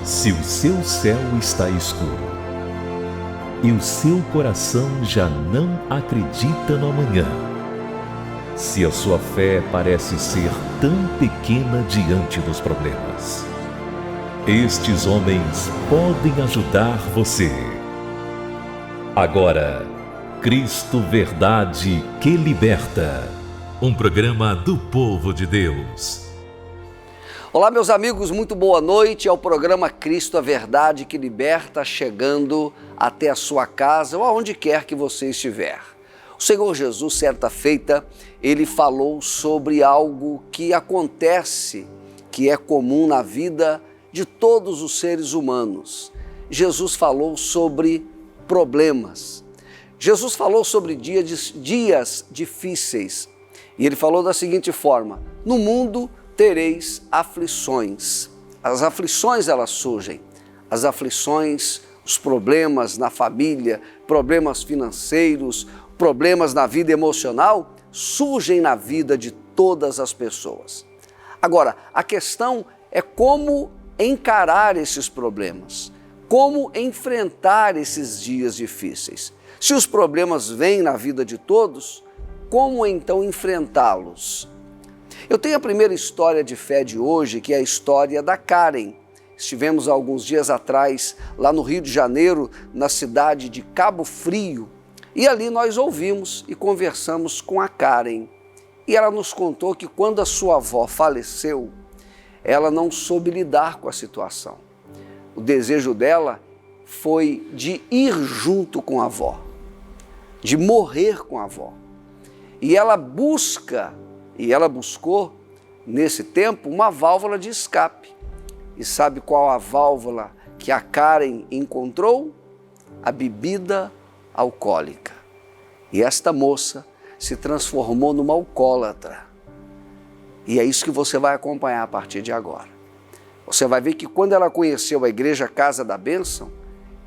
Se o seu céu está escuro e o seu coração já não acredita no amanhã, se a sua fé parece ser tão pequena diante dos problemas, estes homens podem ajudar você. Agora, Cristo Verdade que Liberta, um programa do povo de Deus. Olá, meus amigos, muito boa noite. É o programa Cristo a Verdade que Liberta, chegando até a sua casa ou aonde quer que você estiver. O Senhor Jesus, certa feita, ele falou sobre algo que acontece, que é comum na vida de todos os seres humanos. Jesus falou sobre problemas. Jesus falou sobre dias difíceis. E ele falou da seguinte forma: no mundo tereis aflições. As aflições, elas surgem. As aflições, os problemas na família, problemas financeiros, problemas na vida emocional, surgem na vida de todas as pessoas. Agora, a questão é como encarar esses problemas, como enfrentar esses dias difíceis. Se os problemas vêm na vida de todos, como então enfrentá-los? Eu tenho a primeira história de fé de hoje, que é a história da Karen. Estivemos há alguns dias atrás lá no Rio de Janeiro, na cidade de Cabo Frio, e ali nós ouvimos e conversamos com a Karen. E ela nos contou que quando a sua avó faleceu, ela não soube lidar com a situação. O desejo dela foi de ir junto com a avó, de morrer com a avó. E ela buscou, nesse tempo, uma válvula de escape. E sabe qual a válvula que a Karen encontrou? A bebida alcoólica. E esta moça se transformou numa alcoólatra. E é isso que você vai acompanhar a partir de agora. Você vai ver que quando ela conheceu a Igreja Casa da Bênção,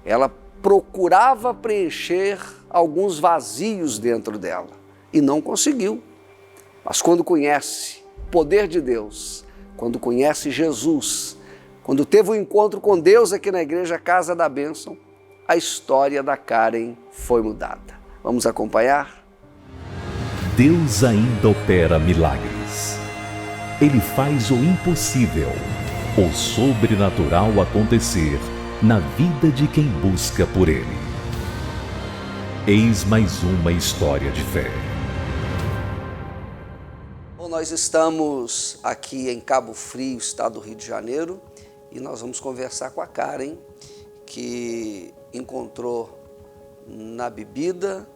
ela procurava preencher alguns vazios dentro dela e não conseguiu. Mas quando conhece o poder de Deus, quando conhece Jesus, quando teve um encontro com Deus aqui na Igreja Casa da Bênção, a história da Karen foi mudada. Vamos acompanhar? Deus ainda opera milagres. Ele faz o impossível, o sobrenatural acontecer na vida de quem busca por Ele. Eis mais uma história de fé. Nós estamos aqui em Cabo Frio, estado do Rio de Janeiro, e nós vamos conversar com a Karen, que encontrou na bebida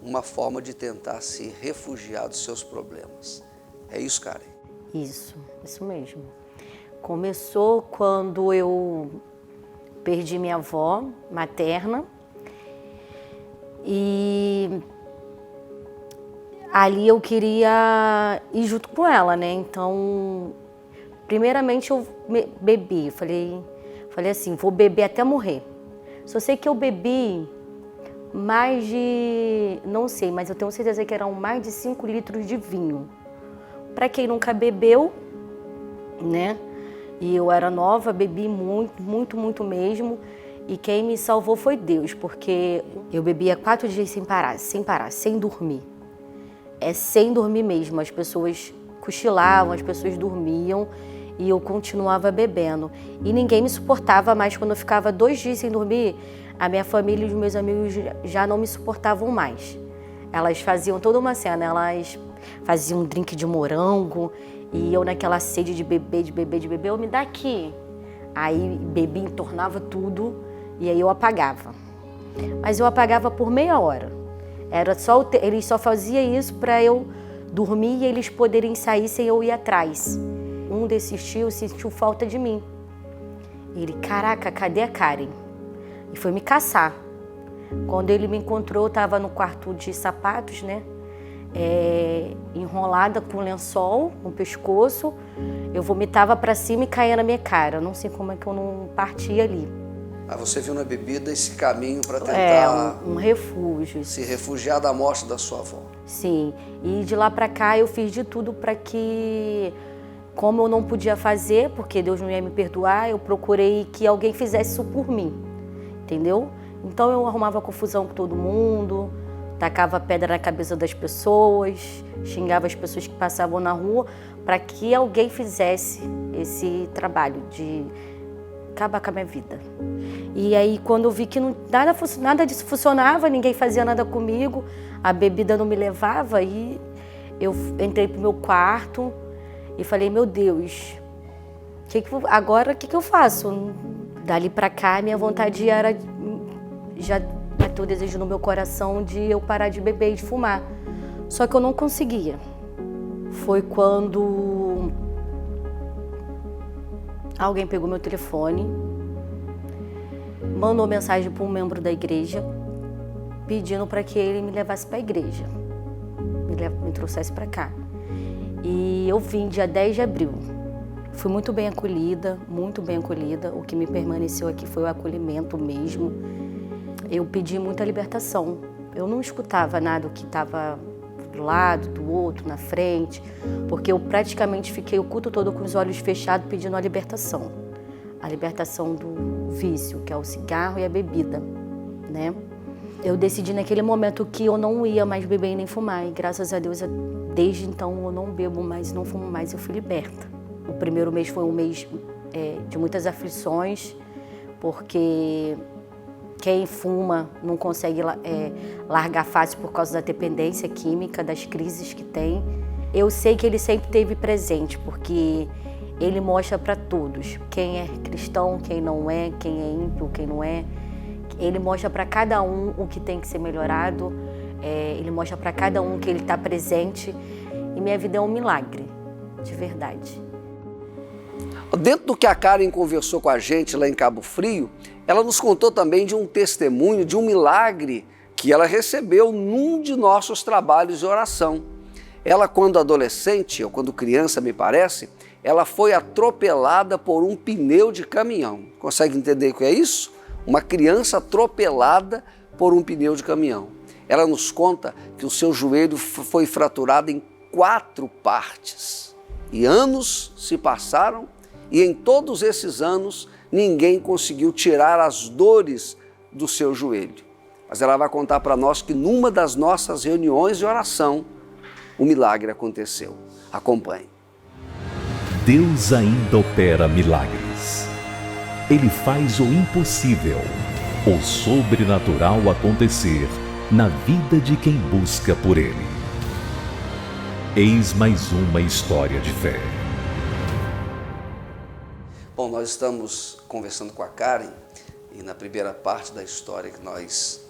uma forma de tentar se refugiar dos seus problemas. É isso, Karen? Isso mesmo. Começou quando eu perdi minha avó materna e ali eu queria ir junto com ela, né? Então, primeiramente eu bebi. Falei assim, vou beber até morrer. Só sei que eu bebi mais de, não sei, mas eu tenho certeza que eram mais de 5 litros de vinho. Para quem nunca bebeu, né? E eu era nova, bebi muito mesmo. E quem me salvou foi Deus, porque eu bebia 4 dias sem parar, sem dormir. Sem dormir mesmo, as pessoas cochilavam, as pessoas dormiam e eu continuava bebendo. E ninguém me suportava mais. Quando eu ficava 2 dias sem dormir, a minha família e os meus amigos já não me suportavam mais. Elas faziam toda uma cena, elas faziam um drink de morango e eu naquela sede de beber, eu me dá aqui. Aí bebi, entornava tudo e aí eu apagava. Mas eu apagava por meia hora. Eles só faziam isso para eu dormir e eles poderem sair sem eu ir atrás. Um desses tios sentiu falta de mim. Ele, caraca, cadê a Karen? E foi me caçar. Quando ele me encontrou, eu estava no quarto de sapatos, né? Enrolada com lençol no pescoço. Eu vomitava para cima e caía na minha cara. Eu não sei como é que eu não parti ali. Aí você viu na bebida esse caminho para tentar... um refúgio. Se refugiar da morte da sua avó. Sim, e de lá para cá eu fiz de tudo para que Como eu não podia fazer, porque Deus não ia me perdoar, eu procurei que alguém fizesse isso por mim, entendeu? Então eu arrumava confusão com todo mundo, tacava pedra na cabeça das pessoas, xingava as pessoas que passavam na rua, para que alguém fizesse esse trabalho de acabar com a minha vida. E aí quando eu vi que nada disso funcionava, ninguém fazia nada comigo, a bebida não me levava, e eu entrei pro meu quarto e falei, meu Deus, agora o que eu faço? Dali pra cá, minha vontade era, já bateu o desejo no meu coração de eu parar de beber e de fumar. Só que eu não conseguia. Foi quando alguém pegou meu telefone, mandou mensagem para um membro da igreja, pedindo para que ele me levasse para a igreja, me trouxesse para cá. E eu vim dia 10 de abril. Fui muito bem acolhida, muito bem acolhida. O que me permaneceu aqui foi o acolhimento mesmo. Eu pedi muita libertação. Eu não escutava nada do que estava do lado, do outro, na frente, porque eu praticamente fiquei o culto todo com os olhos fechados pedindo a libertação. A libertação do vício, que é o cigarro e a bebida, né? Eu decidi naquele momento que eu não ia mais beber e nem fumar, e graças a Deus, desde então eu não bebo mais, não fumo mais, eu fui liberta. O primeiro mês foi um mês de muitas aflições, porque quem fuma não consegue largar fácil por causa da dependência química, das crises que tem. Eu sei que ele sempre esteve presente, porque ele mostra para todos quem é cristão, quem não é, quem é ímpio, quem não é. Ele mostra para cada um o que tem que ser melhorado, ele mostra para cada um que ele está presente. E minha vida é um milagre, de verdade. Dentro do que a Karen conversou com a gente lá em Cabo Frio, ela nos contou também de um testemunho, de um milagre que ela recebeu num de nossos trabalhos de oração. Ela, quando adolescente, ou quando criança, me parece, ela foi atropelada por um pneu de caminhão. Consegue entender o que é isso? Uma criança atropelada por um pneu de caminhão. Ela nos conta que o seu joelho foi fraturado em 4 partes. E anos se passaram, e em todos esses anos ninguém conseguiu tirar as dores do seu joelho. Mas ela vai contar para nós que numa das nossas reuniões de oração, o milagre aconteceu. Acompanhe. Deus ainda opera milagres. Ele faz o impossível, o sobrenatural acontecer na vida de quem busca por Ele. Eis mais uma história de fé. Bom, nós estamos conversando com a Karen e na primeira parte da história que nós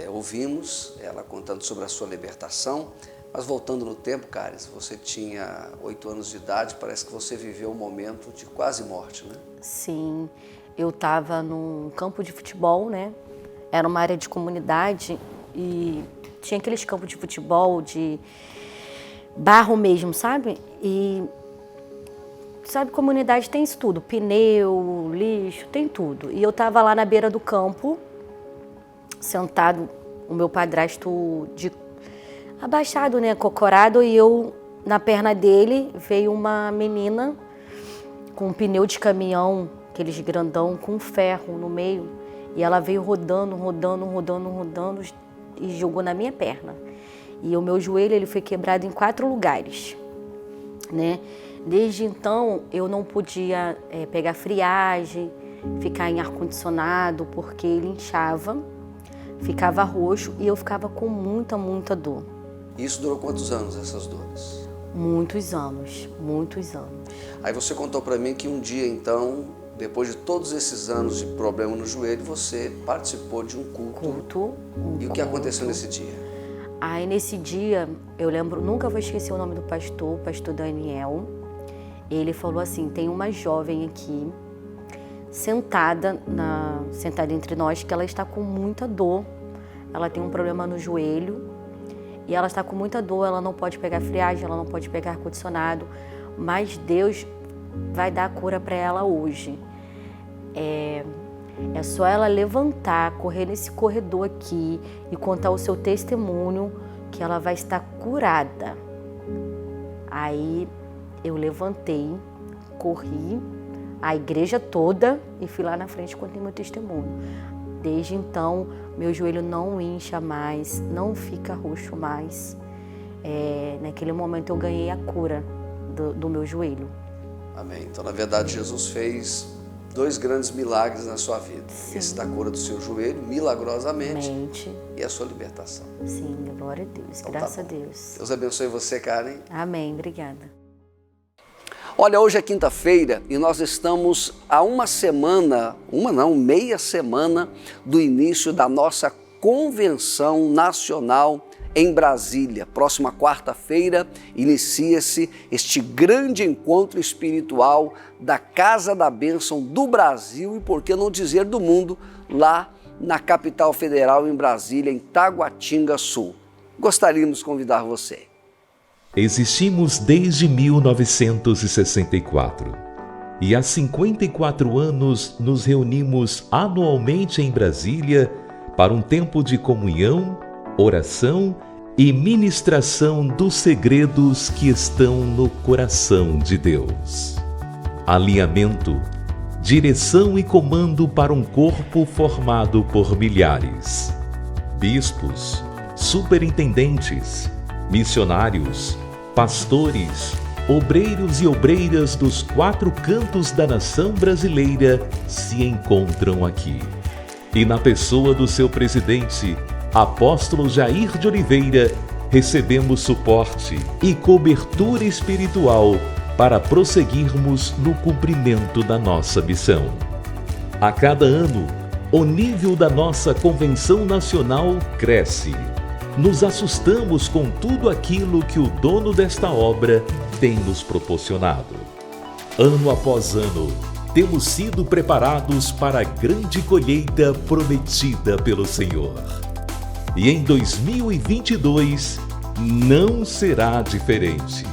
ouvimos, ela contando sobre a sua libertação. Mas voltando no tempo, Karen, você tinha 8 anos de idade, parece que você viveu um momento de quase morte, né? Sim, eu estava num campo de futebol, né? Era uma área de comunidade e tinha aqueles campos de futebol de barro mesmo, sabe? E sabe, comunidade tem isso tudo, pneu, lixo, tem tudo. E eu estava lá na beira do campo, sentado, o meu padrasto abaixado, né, cocorado, e eu, na perna dele, veio uma menina com um pneu de caminhão, aqueles grandão, com um ferro no meio, e ela veio rodando e jogou na minha perna. E o meu joelho, ele foi quebrado em 4 lugares, né? Desde então, eu não podia pegar friagem, ficar em ar-condicionado, porque ele inchava, ficava roxo e eu ficava com muita dor. Isso durou quantos anos, essas dores? Muitos anos. Aí você contou para mim que um dia, então, depois de todos esses anos de problema no joelho, você participou de um culto. E o que aconteceu nesse dia? Aí nesse dia, eu lembro, nunca vou esquecer o nome do pastor, o pastor Daniel. Ele falou assim, tem uma jovem aqui, sentada entre nós, que ela está com muita dor. Ela tem um problema no joelho e ela está com muita dor, ela não pode pegar friagem, ela não pode pegar ar-condicionado, mas Deus vai dar a cura para ela hoje. É só ela levantar, correr nesse corredor aqui e contar o seu testemunho que ela vai estar curada. Aí eu levantei corri a igreja toda e fui lá na frente e contei meu testemunho. Desde então, meu joelho não incha mais, não fica roxo mais. Naquele momento eu ganhei a cura do meu joelho. Amém. Então, na verdade, Jesus fez 2 grandes milagres na sua vida. Sim. Esse da cura do seu joelho, milagrosamente, Mente. e a sua libertação. Sim, glória a Deus, Então, graças tá a bom. Deus. Deus abençoe você, Karen. Amém, obrigada. Olha, hoje é quinta-feira e nós estamos a meia semana do início da nossa convenção nacional em Brasília. Próxima quarta-feira inicia-se este grande encontro espiritual da Casa da Bênção do Brasil e, por que não dizer, do mundo, lá na capital federal, em Brasília, em Taguatinga Sul. Gostaríamos de convidar você. Existimos desde 1964 e há 54 anos nos reunimos anualmente em Brasília para um tempo de comunhão, oração e ministração dos segredos que estão no coração de Deus. Alinhamento, direção e comando para um corpo formado por milhares. Bispos, superintendentes, missionários, pastores, obreiros e obreiras dos 4 cantos da nação brasileira se encontram aqui. E na pessoa do seu presidente, Apóstolo Jair de Oliveira, recebemos suporte e cobertura espiritual para prosseguirmos no cumprimento da nossa missão. A cada ano, o nível da nossa convenção nacional cresce. Nos assustamos com tudo aquilo que o dono desta obra tem nos proporcionado. Ano após ano, temos sido preparados para a grande colheita prometida pelo Senhor. E em 2022 não será diferente.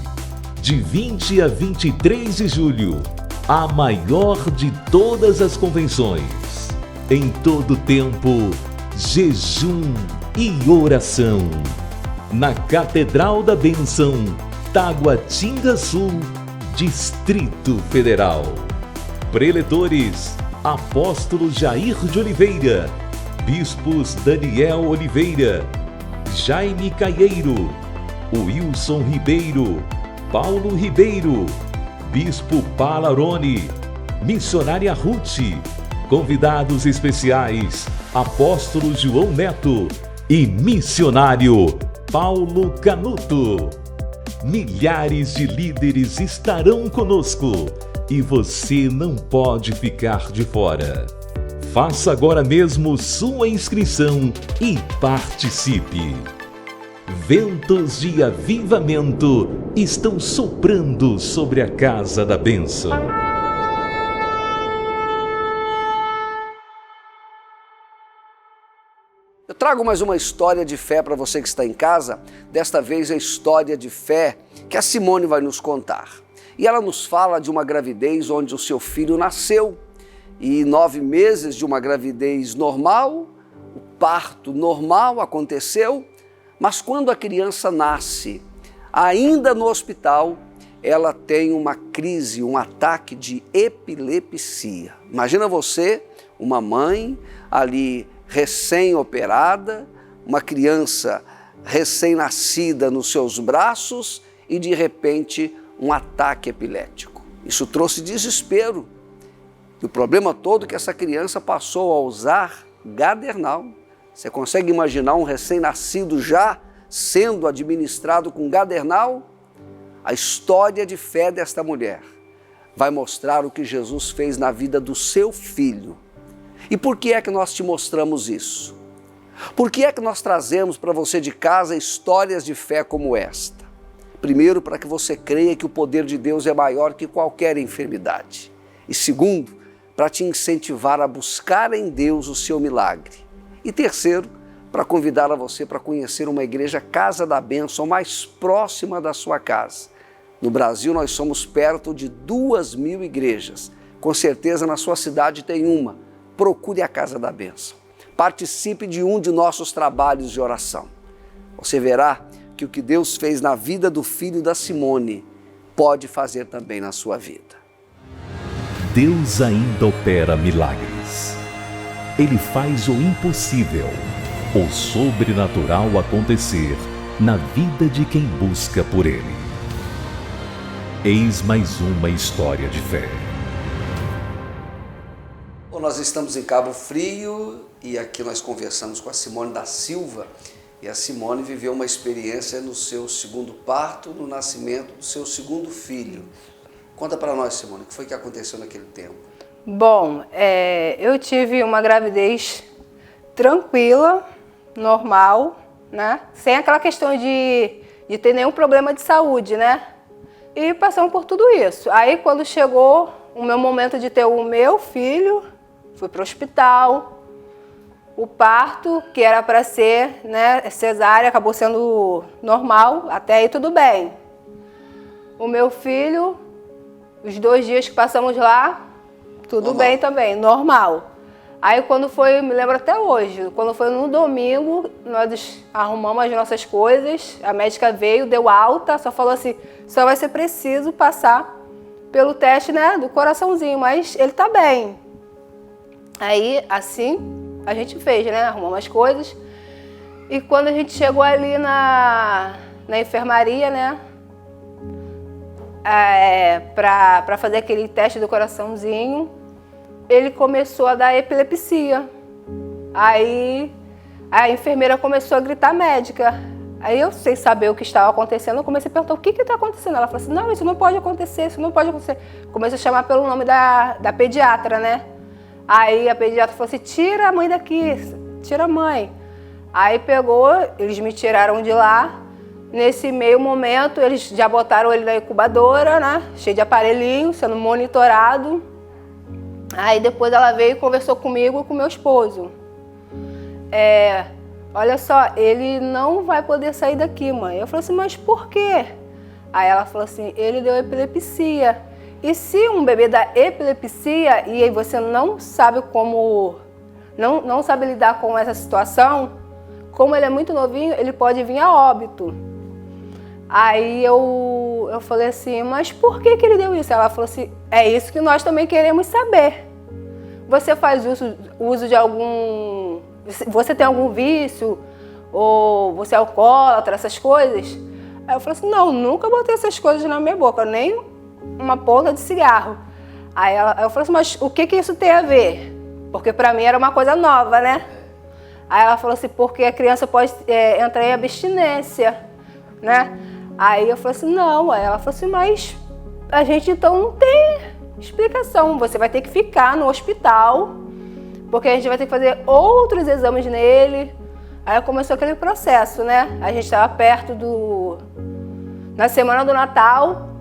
De 20 a 23 de julho, a maior de todas as convenções. Em todo tempo, jejum e oração. Na Catedral da Bênção, Taguatinga Sul, Distrito Federal. Preletores: Apóstolo Jair de Oliveira, Bispos Daniel Oliveira, Jaime Caieiro, Wilson Ribeiro, Paulo Ribeiro, Bispo Palarone, Missionária Ruth, convidados especiais, Apóstolo João Neto e Missionário Paulo Canuto. Milhares de líderes estarão conosco e você não pode ficar de fora. Faça agora mesmo sua inscrição e participe. Ventos de avivamento estão soprando sobre a Casa da Bênção. Eu trago mais uma história de fé para você que está em casa. Desta vez a história de fé que a Simone vai nos contar. E ela nos fala de uma gravidez onde o seu filho nasceu. E 9 meses de uma gravidez normal, o parto normal aconteceu, mas quando a criança nasce, ainda no hospital, ela tem uma crise, um ataque de epilepsia. Imagina você, uma mãe ali recém-operada, uma criança recém-nascida nos seus braços e de repente um ataque epilético. Isso trouxe desespero. E o problema todo é que essa criança passou a usar Gadernal. Você consegue imaginar um recém-nascido já sendo administrado com Gadernal? A história de fé desta mulher vai mostrar o que Jesus fez na vida do seu filho. E por que é que nós te mostramos isso? Por que é que nós trazemos para você de casa histórias de fé como esta? Primeiro, para que você creia que o poder de Deus é maior que qualquer enfermidade. E segundo, para te incentivar a buscar em Deus o seu milagre. E terceiro, para convidar a você para conhecer uma igreja Casa da Bênção mais próxima da sua casa. No Brasil nós somos perto de 2.000 igrejas. Com certeza na sua cidade tem uma. Procure a Casa da Bênção. Participe de um de nossos trabalhos de oração. Você verá que o que Deus fez na vida do filho da Simone pode fazer também na sua vida. Deus ainda opera milagres. Ele faz o impossível, o sobrenatural acontecer na vida de quem busca por Ele. Eis mais uma história de fé. Bom, nós estamos em Cabo Frio e aqui nós conversamos com a Simone da Silva. E a Simone viveu uma experiência no seu segundo parto, no nascimento do seu segundo filho. Conta para nós, Simone, o que foi que aconteceu naquele tempo? Bom, eu tive uma gravidez tranquila, normal, né? Sem aquela questão de ter nenhum problema de saúde, né? E passamos por tudo isso. Aí, quando chegou o meu momento de ter o meu filho, fui para o hospital. O parto, que era para ser, né, cesárea, acabou sendo normal, até aí tudo bem. O meu filho, os 2 dias que passamos lá, tudo normal. Bem também, normal. Aí quando foi, me lembro até hoje, quando foi no domingo, nós arrumamos as nossas coisas, a médica veio, deu alta, só falou assim, só vai ser preciso passar pelo teste, né, do coraçãozinho, mas ele tá bem. Aí, assim, a gente fez, né? Arrumamos as coisas. E quando a gente chegou ali na enfermaria, né? Para fazer aquele teste do coraçãozinho, ele começou a dar epilepsia. Aí a enfermeira começou a gritar médica. Aí eu, sem saber o que estava acontecendo, eu comecei a perguntar o que está acontecendo. Ela falou assim, não, isso não pode acontecer, isso não pode acontecer. Comecei a chamar pelo nome da pediatra, né? Aí a pediatra falou assim, tira a mãe daqui, tira a mãe. Aí pegou, eles me tiraram de lá. Nesse meio momento, eles já botaram ele na incubadora, né? Cheio de aparelhinho, sendo monitorado. Aí depois ela veio e conversou comigo e com meu esposo. Olha só, ele não vai poder sair daqui, mãe. Eu falei assim, mas por quê? Aí ela falou assim, ele deu epilepsia. E se um bebê dá epilepsia e você não sabe como, não sabe lidar com essa situação, como ele é muito novinho, ele pode vir a óbito. Aí eu falei assim, mas por que ele deu isso? Ela falou assim, é isso que nós também queremos saber. Você faz uso de algum... Você tem algum vício? Ou você é alcoólatra, essas coisas? Aí eu falei assim, não, nunca botei essas coisas na minha boca, nem uma ponta de cigarro. Aí eu falei assim, mas o que isso tem a ver? Porque pra mim era uma coisa nova, né? Aí ela falou assim, porque a criança pode entrar em abstinência, né? Aí eu falei assim, não. Aí ela falou assim, mas a gente então não tem explicação. Você vai ter que ficar no hospital, porque a gente vai ter que fazer outros exames nele. Aí começou aquele processo, né? A gente estava perto na semana do Natal.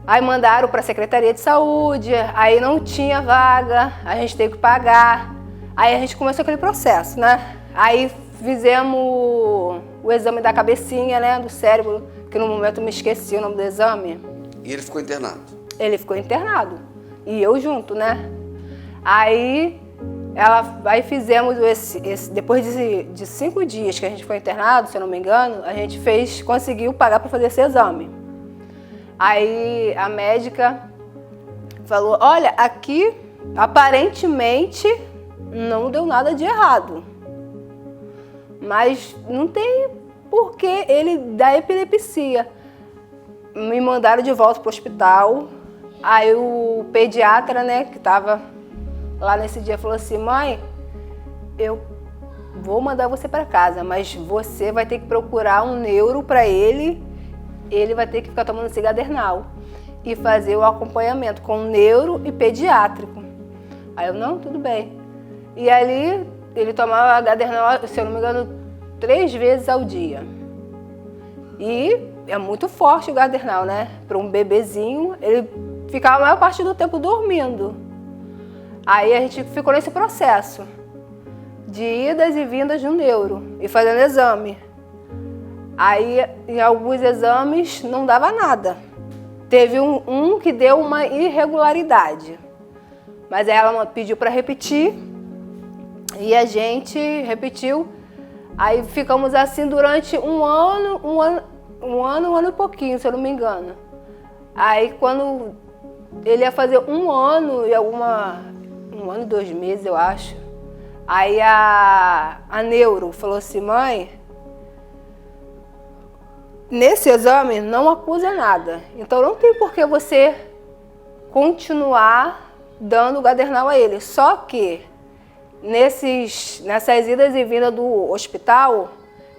Aí mandaram para a Secretaria de Saúde, aí não tinha vaga, a gente teve que pagar. Aí a gente começou aquele processo, né? Aí fizemos o exame da cabecinha, né, do cérebro, que no momento eu me esqueci o nome do exame. E ele ficou internado? Ele ficou internado, e eu junto, né? Aí fizemos depois de 5 dias que a gente foi internado, se eu não me engano, a gente conseguiu pagar para fazer esse exame. Aí a médica falou, olha, aqui aparentemente não deu nada de errado, mas não tem por que ele dar epilepsia. Me mandaram de volta para o hospital, aí o pediatra, né, que estava lá nesse dia, falou assim, mãe, eu vou mandar você para casa, mas você vai ter que procurar um neuro para ele vai ter que ficar tomando esse Gadernal e fazer o acompanhamento com neuro e pediátrico. Aí eu, não, tudo bem. E ali ele tomava Gadernal, se eu não me engano, 3 vezes ao dia. E é muito forte o Gadernal, né? Para um bebezinho, ele ficava a maior parte do tempo dormindo. Aí a gente ficou nesse processo de idas e vindas no neuro e fazendo exame. Aí, em alguns exames, não dava nada. Teve um que deu uma irregularidade. Mas aí ela pediu para repetir e a gente repetiu. Aí ficamos assim durante um ano e pouquinho, se eu não me engano. Aí quando Ele ia fazer 1 ano e 1 ano e 2 meses, eu acho. Aí a neuro falou assim, mãe, nesse exame não acusa nada. Então não tem por que você continuar dando o Gadernal a ele. Só que nessas idas e vindas do hospital,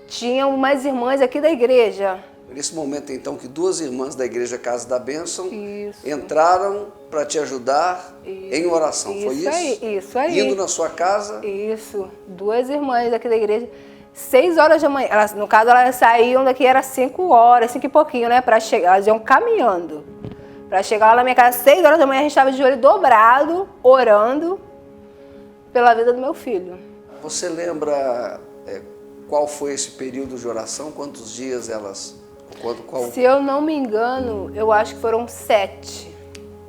tinham umas irmãs aqui da igreja. Nesse momento, então, que 2 irmãs da Igreja Casa da Bênção Isso. entraram para te ajudar em oração, foi isso? Isso aí. Indo na sua casa? Isso. 2 irmãs aqui da igreja. 6 horas da manhã. No caso, elas saíam daqui, era 5 horas, 5 e pouquinho, né? Para chegar. Elas iam caminhando. Para chegar lá na minha casa, 6 horas da manhã, a gente estava de joelho dobrado, orando pela vida do meu filho. Você lembra qual foi esse período de oração? Quantos dias elas... Se eu não me engano, eu acho que foram 7.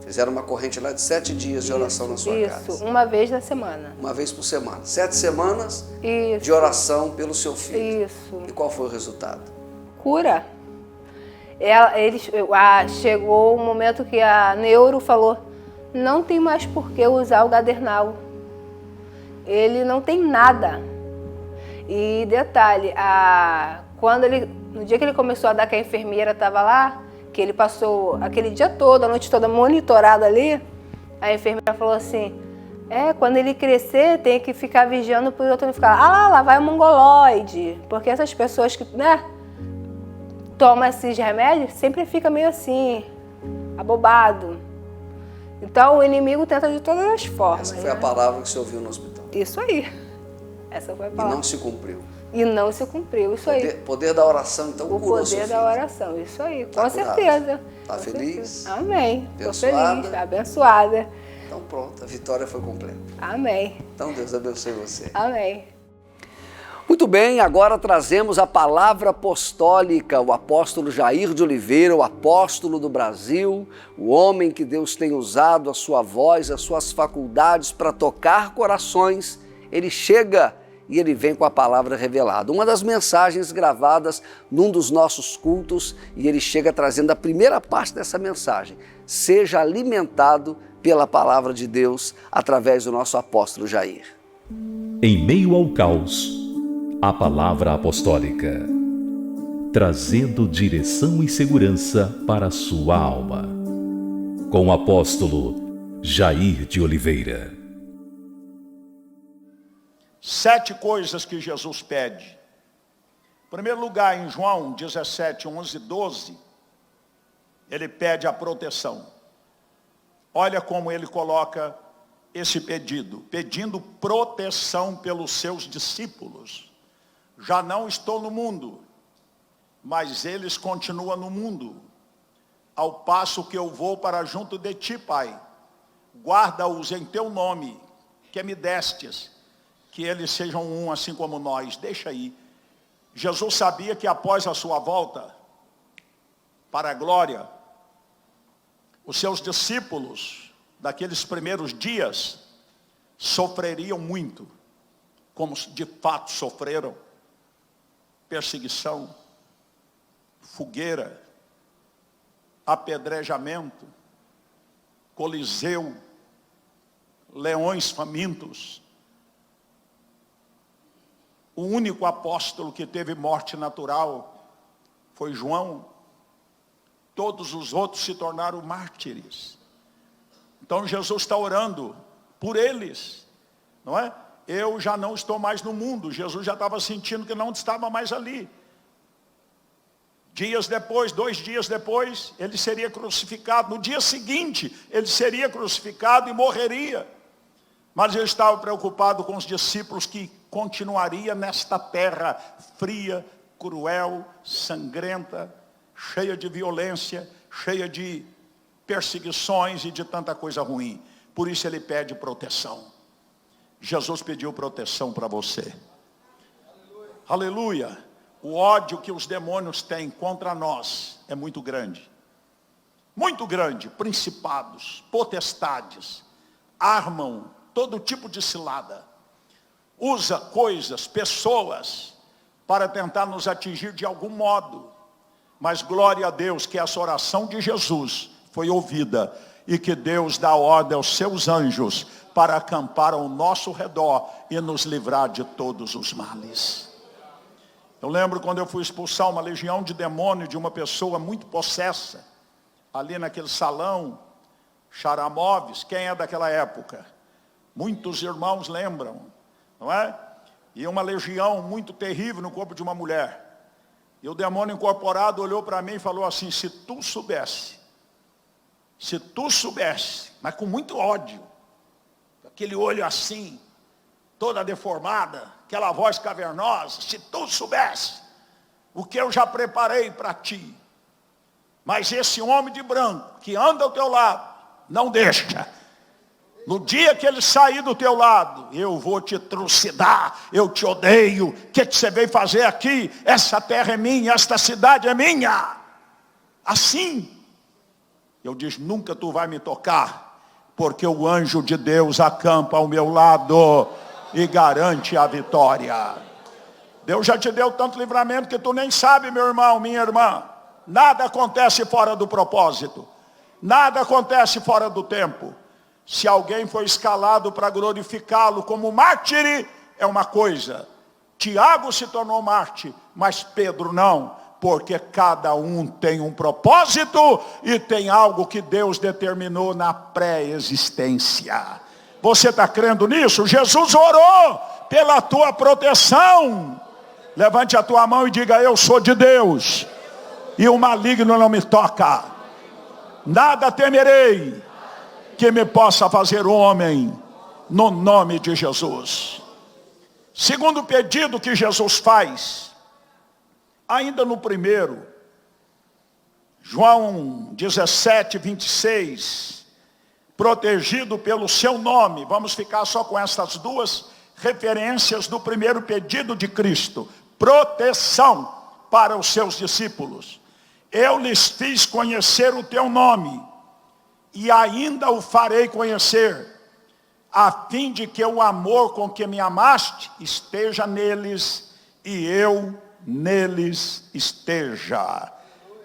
Fizeram uma corrente lá de 7 dias de oração na sua casa. Isso, uma vez na semana. Uma vez por semana. 7 semanas Isso. de oração pelo seu filho. Isso. E qual foi o resultado? Cura. Chegou um momento que a neuro falou, não tem mais por que usar o Gadernal. Ele não tem nada. E detalhe, no dia que ele começou a dar, que a enfermeira estava lá, que ele passou aquele dia todo, a noite toda monitorado ali, a enfermeira falou assim, quando ele crescer tem que ficar vigiando para o outro não ficar, lá vai o mongoloide, porque essas pessoas que, tomam esses remédios sempre fica meio assim, abobado. Então o inimigo tenta de todas as formas. Essa foi a palavra que você ouviu no hospital. Isso aí. Essa foi a palavra. E não se cumpriu. E não se cumpriu, isso aí. Poder da oração, então, o curou seu poder filho. da oração, isso aí, Tá com curado. certeza. Tá Com feliz? certeza. Amém. Estou Abençoada? feliz, abençoada. Então pronto, a vitória foi completa. Amém. Então Deus abençoe você. Amém. Muito bem, agora trazemos a palavra apostólica, o apóstolo Jair de Oliveira, o apóstolo do Brasil, o homem que Deus tem usado a sua voz, as suas faculdades para tocar corações. Ele chega e ele vem com a palavra revelada. Uma das mensagens gravadas num dos nossos cultos, e ele chega trazendo a primeira parte dessa mensagem. Seja alimentado pela palavra de Deus através do nosso apóstolo Jair. Em meio ao caos, a palavra apostólica, trazendo direção e segurança para a sua alma. Com o apóstolo Jair de Oliveira. 7 coisas que Jesus pede. Em primeiro lugar, em João 17, 11 e 12, ele pede a proteção. Olha como ele coloca esse pedido, pedindo proteção pelos seus discípulos. Já não estou no mundo, mas eles continuam no mundo, ao passo que eu vou para junto de ti, Pai. Guarda-os em teu nome, que me destes, que eles sejam um assim como nós. Deixa aí. Jesus sabia que após a sua volta para a glória, os seus discípulos, daqueles primeiros dias, sofreriam muito, como de fato sofreram. Perseguição, fogueira, apedrejamento, coliseu, leões famintos. O único apóstolo que teve morte natural foi João. Todos os outros se tornaram mártires. Então Jesus está orando por eles, não é? Eu já não estou mais no mundo. Jesus já estava sentindo que não estava mais ali. Dias depois, 2 dias depois, ele seria crucificado. No dia seguinte, ele seria crucificado e morreria. Mas ele estava preocupado com os discípulos que continuaria nesta terra fria, cruel, sangrenta, cheia de violência, cheia de perseguições e de tanta coisa ruim. Por isso ele pede proteção. Jesus pediu proteção para você. Aleluia. O ódio que os demônios têm contra nós é muito grande. Muito grande. Principados, potestades, armam todo tipo de cilada. Usa coisas, pessoas, para tentar nos atingir de algum modo. Mas glória a Deus que essa oração de Jesus foi ouvida. e que Deus dá ordem aos seus anjos para acampar ao nosso redor e nos livrar de todos os males. Eu lembro quando eu fui expulsar uma legião de demônio de uma pessoa muito possessa, ali naquele salão, Charamoves, quem é daquela época? Muitos irmãos lembram, não é? E uma legião muito terrível no corpo de uma mulher. E o demônio incorporado olhou para mim e falou assim: se tu soubesse, mas com muito ódio, aquele olho assim, toda deformada, aquela voz cavernosa, se tu soubesse o que eu já preparei para ti, mas esse homem de branco que anda ao teu lado, não deixa. No dia que ele sair do teu lado, eu vou te trucidar, eu te odeio. O que você veio fazer aqui? Essa terra é minha, esta cidade é minha. Assim, eu disse: nunca tu vai me tocar, porque o anjo de Deus acampa ao meu lado e garante a vitória. Deus já te deu tanto livramento que tu nem sabe, meu irmão, minha irmã. Nada acontece fora do propósito. Nada acontece fora do tempo. Se alguém foi escalado para glorificá-lo como mártir, é uma coisa. Tiago se tornou mártir, mas Pedro não. Porque cada um tem um propósito e tem algo que Deus determinou na pré-existência. Você está crendo nisso? Jesus orou pela tua proteção. Levante a tua mão e diga: eu sou de Deus e o maligno não me toca. Nada temerei que me possa fazer homem, no nome de Jesus. Segundo pedido que Jesus faz, ainda no primeiro, João 17, 26, protegido pelo seu nome. Vamos ficar só com essas duas referências do primeiro pedido de Cristo. Proteção para os seus discípulos. Eu lhes fiz conhecer o teu nome, e ainda o farei conhecer, a fim de que o amor com que me amaste esteja neles, e eu neles esteja.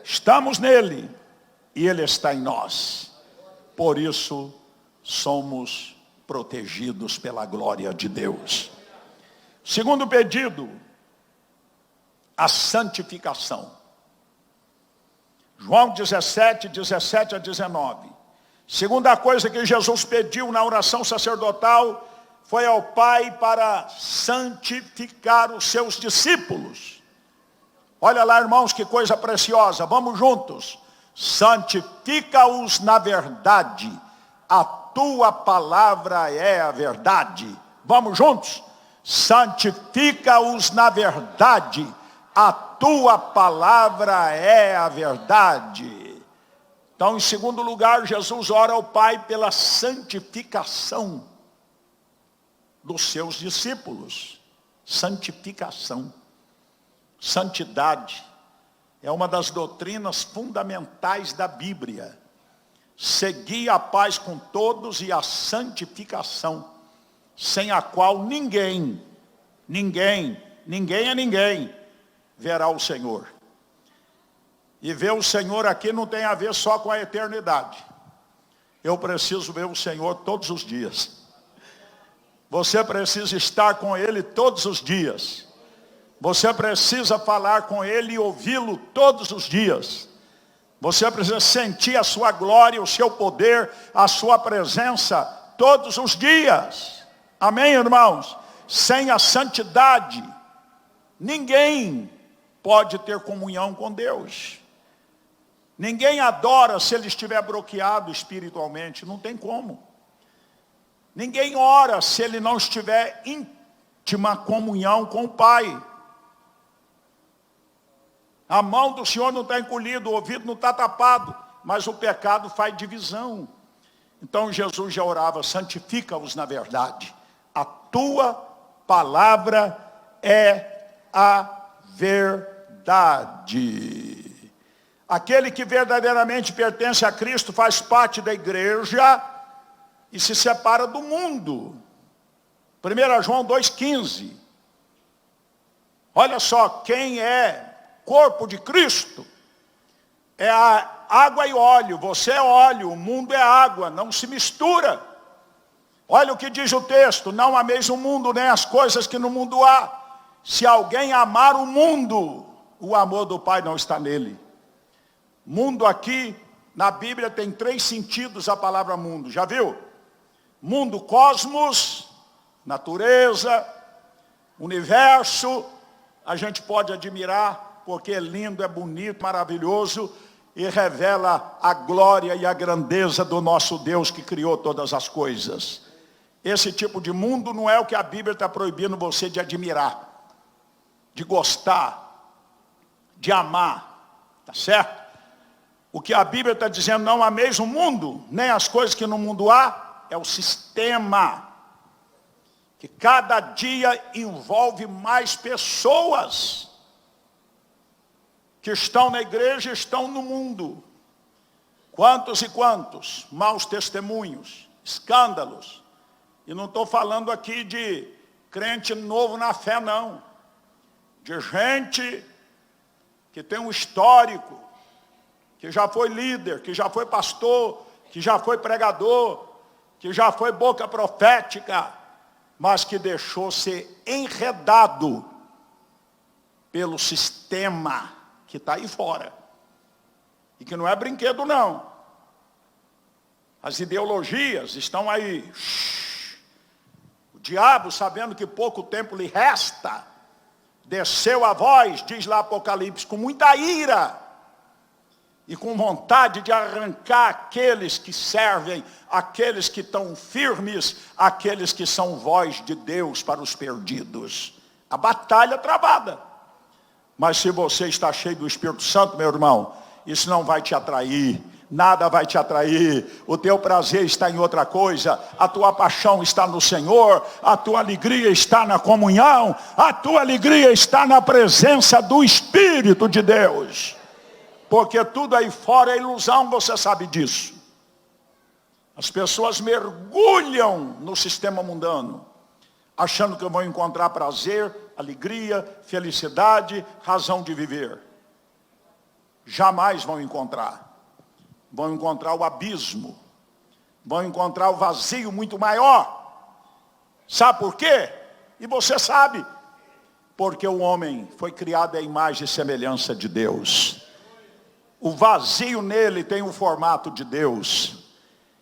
Estamos nele, e ele está em nós. Por isso, somos protegidos pela glória de Deus. Segundo pedido, a santificação. João 17, 17 a 19. Segunda coisa que Jesus pediu na oração sacerdotal foi ao Pai para santificar os seus discípulos. Olha lá, irmãos, que coisa preciosa. Vamos juntos. Santifica-os na verdade. A tua palavra é a verdade. Vamos juntos. Santifica-os na verdade. A tua palavra é a verdade. Então, em segundo lugar, Jesus ora ao Pai pela santificação dos seus discípulos. Santificação. Santidade é uma das doutrinas fundamentais da Bíblia. Seguir a paz com todos e a santificação, sem a qual ninguém verá o Senhor. E ver o Senhor aqui não tem a ver só com a eternidade. Eu preciso ver o Senhor todos os dias. Você precisa estar com Ele todos os dias. Você precisa falar com Ele e ouvi-lo todos os dias. Você precisa sentir a sua glória, o seu poder, a sua presença todos os dias. Amém, irmãos? Sem a santidade, ninguém pode ter comunhão com Deus. Ninguém adora se ele estiver bloqueado espiritualmente, não tem como. Ninguém ora se ele não estiver íntima comunhão com o Pai. A mão do Senhor não está encolhida, o ouvido não está tapado, mas o pecado faz divisão. Então Jesus já orava: santifica-os na verdade. A tua palavra é a verdade. Aquele que verdadeiramente pertence a Cristo faz parte da igreja e se separa do mundo. 1 João 2,15. Olha só, quem é corpo de Cristo é a água e óleo, você é óleo, o mundo é água, não se mistura. Olha o que diz o texto, não ameis o mundo, nem as coisas que no mundo há. Se alguém amar o mundo, o amor do Pai não está nele. Mundo aqui, na Bíblia, tem 3 sentidos a palavra mundo, já viu? Mundo, cosmos, natureza, universo, a gente pode admirar, porque é lindo, é bonito, maravilhoso, e revela a glória e a grandeza do nosso Deus que criou todas as coisas. Esse tipo de mundo não é o que a Bíblia está proibindo você de admirar, de gostar, de amar, tá certo? O que a Bíblia está dizendo, não ameis o mundo, nem as coisas que no mundo há, é o sistema, que cada dia envolve mais pessoas, que estão na igreja e estão no mundo. Quantos e quantos maus testemunhos, escândalos. E não estou falando aqui de crente novo na fé, não. De gente que tem um histórico, que já foi líder, que já foi pastor, que já foi pregador, que já foi boca profética, mas que deixou ser enredado pelo sistema que está aí fora. E que não é brinquedo, não. As ideologias estão aí. O diabo, sabendo que pouco tempo lhe resta, desceu a voz, diz lá Apocalipse, com muita ira e com vontade de arrancar aqueles que servem, aqueles que estão firmes, aqueles que são voz de Deus para os perdidos. A batalha travada. Mas se você está cheio do Espírito Santo, meu irmão, isso não vai te atrair. Nada vai te atrair, o teu prazer está em outra coisa, a tua paixão está no Senhor, a tua alegria está na comunhão, a tua alegria está na presença do Espírito de Deus. Porque tudo aí fora é ilusão, você sabe disso. As pessoas mergulham no sistema mundano, achando que vão encontrar prazer, alegria, felicidade, razão de viver. Jamais vão encontrar. Vão encontrar o abismo, vão encontrar o vazio muito maior. Sabe por quê? E você sabe. Porque o homem foi criado à imagem e semelhança de Deus. O vazio nele tem o formato de Deus.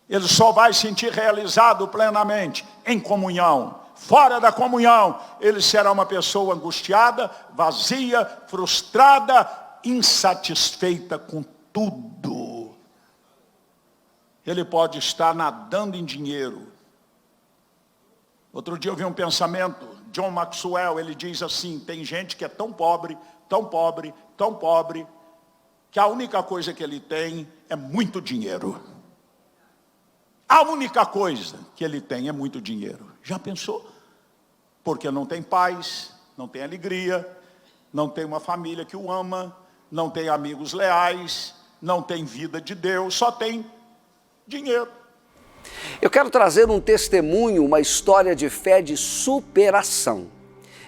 Ele só vai sentir realizado plenamente em comunhão. Fora da comunhão, ele será uma pessoa angustiada, vazia, frustrada, insatisfeita com tudo. Ele pode estar nadando em dinheiro. Outro dia eu vi um pensamento, John Maxwell, ele diz assim, tem gente que é tão pobre, tão pobre, tão pobre, que a única coisa que ele tem é muito dinheiro. A única coisa que ele tem é muito dinheiro. Já pensou? Porque não tem paz, não tem alegria, não tem uma família que o ama, não tem amigos leais, não tem vida de Deus, só tem dinheiro. Eu quero trazer um testemunho, uma história de fé de superação.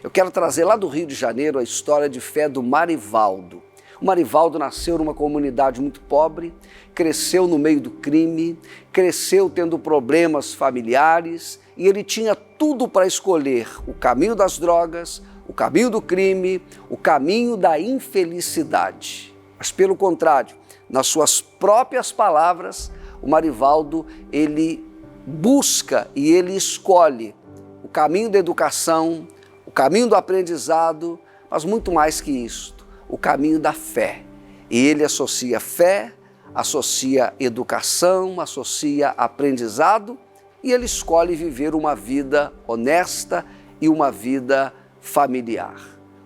Eu quero trazer lá do Rio de Janeiro a história de fé do Marivaldo. O Marivaldo nasceu numa comunidade muito pobre, cresceu no meio do crime, cresceu tendo problemas familiares e ele tinha tudo para escolher o caminho das drogas, o caminho do crime, o caminho da infelicidade. Mas pelo contrário, nas suas próprias palavras, o Marivaldo, ele busca e ele escolhe o caminho da educação, o caminho do aprendizado, mas muito mais que isto, o caminho da fé. E ele associa fé, associa educação, associa aprendizado e ele escolhe viver uma vida honesta e uma vida familiar.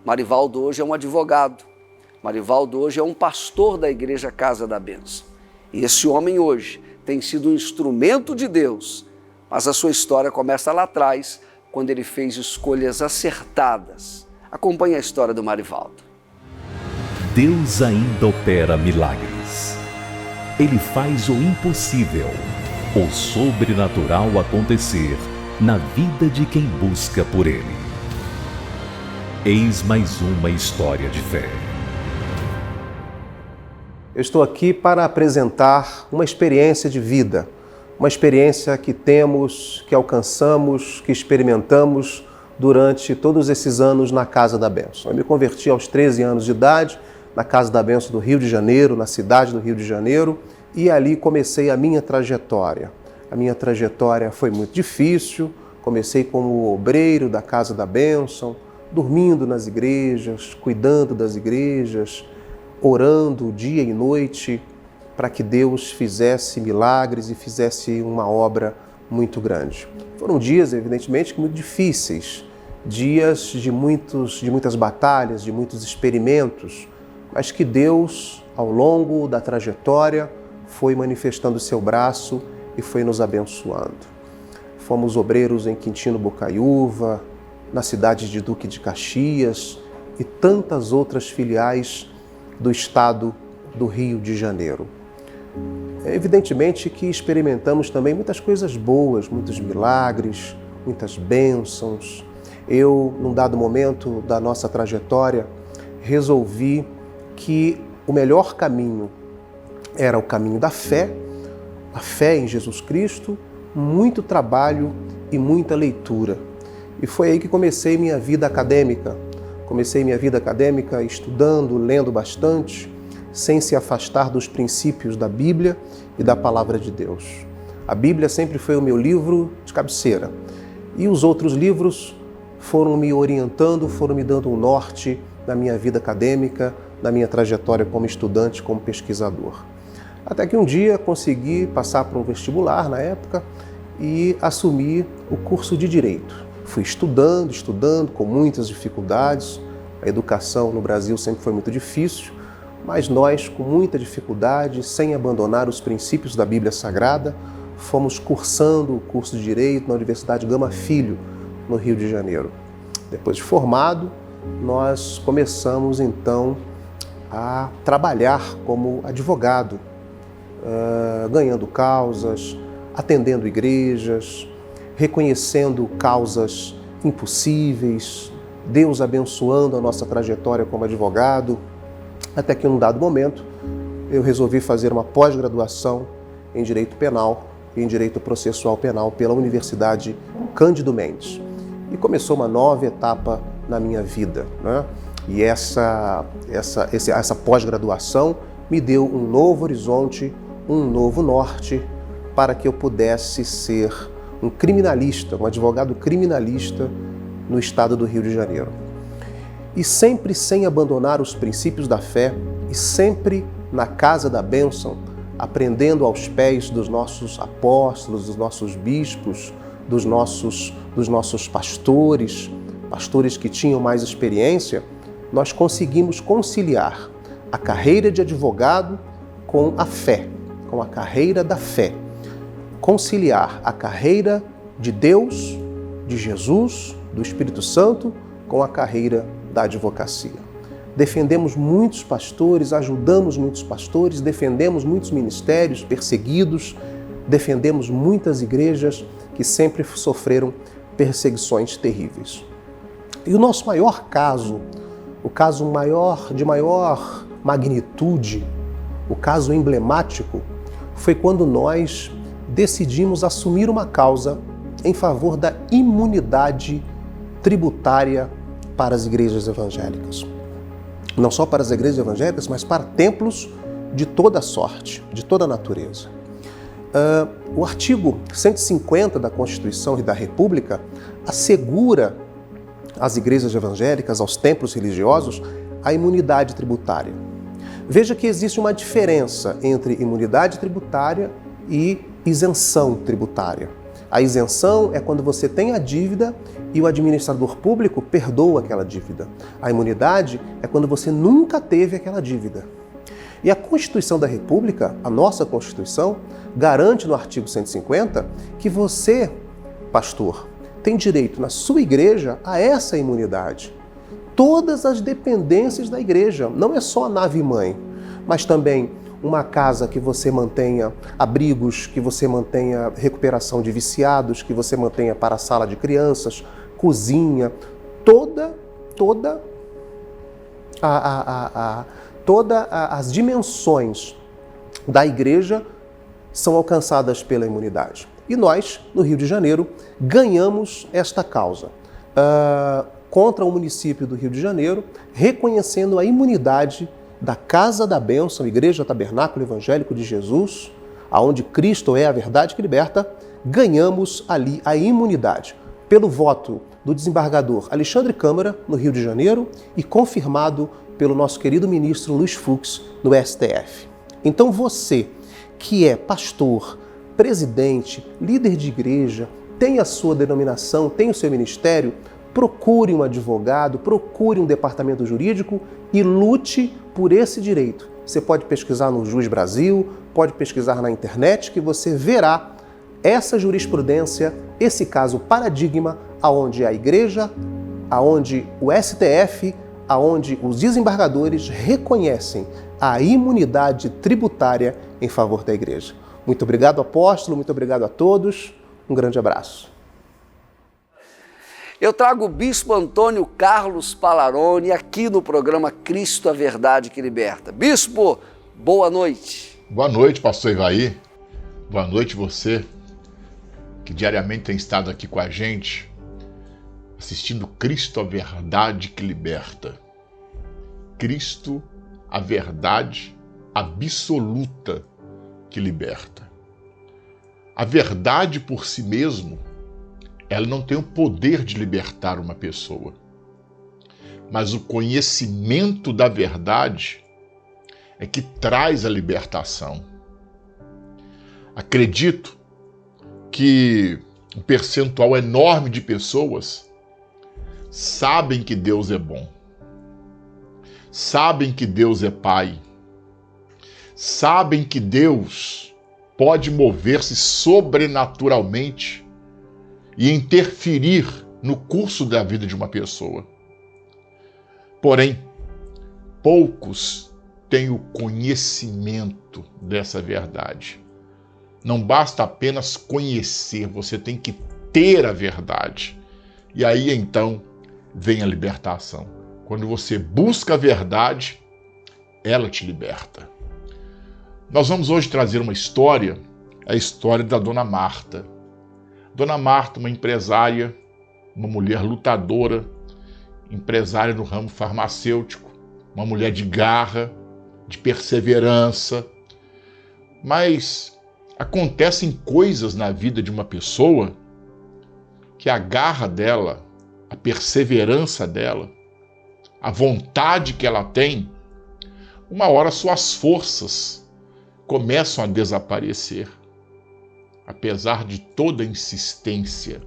Marivaldo hoje é um advogado, Marivaldo hoje é um pastor da Igreja Casa da Bênção. E esse homem hoje tem sido um instrumento de Deus, mas a sua história começa lá atrás, quando ele fez escolhas acertadas. Acompanhe a história do Marivaldo. Deus ainda opera milagres. Ele faz o impossível, o sobrenatural acontecer na vida de quem busca por Ele. Eis mais uma história de fé. Eu estou aqui para apresentar uma experiência de vida, uma experiência que temos, que alcançamos, que experimentamos durante todos esses anos na Casa da Bênção. Eu me converti aos 13 anos de idade, na Casa da Bênção do Rio de Janeiro, na cidade do Rio de Janeiro, e ali comecei a minha trajetória. A minha trajetória foi muito difícil, comecei como obreiro da Casa da Bênção, dormindo nas igrejas, cuidando das igrejas, orando dia e noite para que Deus fizesse milagres e fizesse uma obra muito grande. Foram dias, evidentemente, muito difíceis, dias de muitas batalhas, de muitos experimentos, mas que Deus, ao longo da trajetória, foi manifestando o seu braço e foi nos abençoando. Fomos obreiros em Quintino Bocaiúva, na cidade de Duque de Caxias e tantas outras filiais do estado do Rio de Janeiro. É evidentemente que experimentamos também muitas coisas boas, muitos milagres, muitas bênçãos. Eu, num dado momento da nossa trajetória, resolvi que o melhor caminho era o caminho da fé, a fé em Jesus Cristo, muito trabalho e muita leitura. E foi aí que comecei minha vida acadêmica. Comecei minha vida acadêmica estudando, lendo bastante, sem se afastar dos princípios da Bíblia e da Palavra de Deus. A Bíblia sempre foi o meu livro de cabeceira. E os outros livros foram me orientando, foram me dando um norte na minha vida acadêmica, na minha trajetória como estudante, como pesquisador. Até que um dia consegui passar para um vestibular na época e assumir o curso de Direito. Fui estudando com muitas dificuldades. A educação no Brasil sempre foi muito difícil, mas nós, com muita dificuldade, sem abandonar os princípios da Bíblia Sagrada, fomos cursando o curso de Direito na Universidade Gama Filho, no Rio de Janeiro. Depois de formado, nós começamos então a trabalhar como advogado, ganhando causas, atendendo igrejas, reconhecendo causas impossíveis, Deus abençoando a nossa trajetória como advogado, até que em um dado momento eu resolvi fazer uma pós-graduação em Direito Penal e em Direito Processual Penal pela Universidade Cândido Mendes. E começou uma nova etapa na minha vida, né? E essa pós-graduação me deu um novo horizonte, um novo norte para que eu pudesse ser um criminalista, um advogado criminalista no estado do Rio de Janeiro. E sempre sem abandonar os princípios da fé e sempre na Casa da Bênção, aprendendo aos pés dos nossos apóstolos, dos nossos bispos, dos nossos pastores que tinham mais experiência, nós conseguimos conciliar a carreira de advogado com a fé, com a carreira da fé. Conciliar a carreira de Deus, de Jesus, do Espírito Santo, com a carreira da advocacia. Defendemos muitos pastores, ajudamos muitos pastores, defendemos muitos ministérios perseguidos, defendemos muitas igrejas que sempre sofreram perseguições terríveis. E o nosso maior caso, o caso de maior magnitude, o caso emblemático, foi quando nós decidimos assumir uma causa em favor da imunidade tributária para as igrejas evangélicas. Não só para as igrejas evangélicas, mas para templos de toda sorte, de toda natureza. O artigo 150 da Constituição e da República assegura às igrejas evangélicas, aos templos religiosos, a imunidade tributária. Veja que existe uma diferença entre imunidade tributária e isenção tributária. A isenção é quando você tem a dívida e o administrador público perdoa aquela dívida. A imunidade é quando você nunca teve aquela dívida. E a Constituição da República, a nossa Constituição, garante no artigo 150 que você, pastor, tem direito na sua igreja a essa imunidade. Todas as dependências da igreja, não é só a nave-mãe, mas também uma casa que você mantenha abrigos, que você mantenha recuperação de viciados, que você mantenha para a sala de crianças, todas as dimensões da igreja são alcançadas pela imunidade. E nós, no Rio de Janeiro, ganhamos esta causa contra o município do Rio de Janeiro, reconhecendo a imunidade da Casa da Bênção, Igreja Tabernáculo Evangélico de Jesus, aonde Cristo é a verdade que liberta, ganhamos ali a imunidade pelo voto do desembargador Alexandre Câmara, no Rio de Janeiro, e confirmado pelo nosso querido ministro Luiz Fux, no STF. Então você, que é pastor, presidente, líder de igreja, tem a sua denominação, tem o seu ministério, procure um advogado, procure um departamento jurídico e lute por esse direito. Você pode pesquisar no Juiz Brasil, pode pesquisar na internet, que você verá essa jurisprudência, esse caso paradigma, aonde a igreja, aonde o STF, aonde os desembargadores reconhecem a imunidade tributária em favor da igreja. Muito obrigado, apóstolo, muito obrigado a todos. Um grande abraço. Eu trago o Bispo Antônio Carlos Palaroni aqui no programa Cristo, a Verdade que Liberta. Bispo, boa noite. Boa noite, pastor Ivaí. Boa noite você, que diariamente tem estado aqui com a gente, assistindo Cristo, a Verdade que Liberta. Cristo, a verdade absoluta que liberta. A verdade por si mesmo, ela não tem o poder de libertar uma pessoa. Mas o conhecimento da verdade é que traz a libertação. Acredito que um percentual enorme de pessoas sabem que Deus é bom, sabem que Deus é Pai, sabem que Deus pode mover-se sobrenaturalmente e interferir no curso da vida de uma pessoa. Porém, poucos têm o conhecimento dessa verdade. Não basta apenas conhecer, você tem que ter a verdade. E aí então vem a libertação. Quando você busca a verdade, ela te liberta. Nós vamos hoje trazer uma história, a história da Dona Marta. Dona Marta, uma empresária, uma mulher lutadora, empresária no ramo farmacêutico, uma mulher de garra, de perseverança. Mas acontecem coisas na vida de uma pessoa que a garra dela, a perseverança dela, a vontade que ela tem, uma hora suas forças começam a desaparecer. Apesar de toda a insistência.